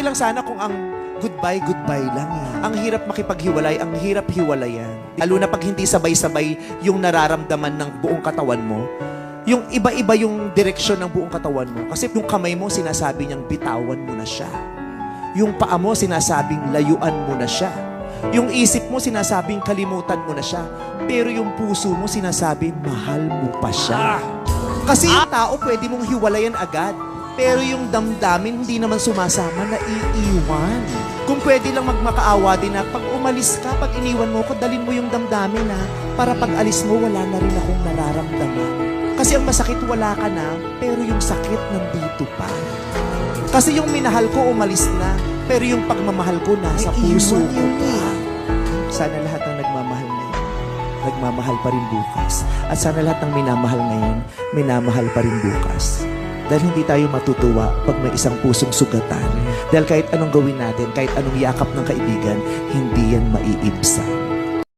okay lang sana kung ang goodbye lang eh. Ang hirap makipaghiwalay, ang hirap hiwalayan. Lalo na pag hindi sabay-sabay yung nararamdaman ng buong katawan mo. Yung iba-iba yung direksyon ng buong katawan mo. Kasi yung kamay mo, sinasabi niyang bitawan mo na siya. Yung paa mo, sinasabing layuan mo na siya. Yung isip mo, sinasabing kalimutan mo na siya. Pero yung puso mo, sinasabing mahal mo pa siya. Kasi yung tao, pwede mong hiwalayan agad. Pero yung damdamin, hindi naman sumasama, naiiwan. Kung pwede lang magmakaawa din na pag umalis ka, pag iniwan mo ko, dalin mo yung damdamin na para pag alis mo, wala na rin akong nararamdaman. Kasi ang masakit, wala ka na, pero yung sakit nandito pa. Kasi yung minahal ko, umalis na, pero yung pagmamahal ko, nasa puso ko pa. Sana lahat ng nagmamahal ngayon, nagmamahal pa rin bukas. At sana lahat ng minamahal ngayon, minamahal pa rin bukas. Dahil hindi tayo matutuwa pag may isang pusong sugatan. Dahil kahit anong gawin natin, kahit anong yakap ng kaibigan, hindi yan maiibsan.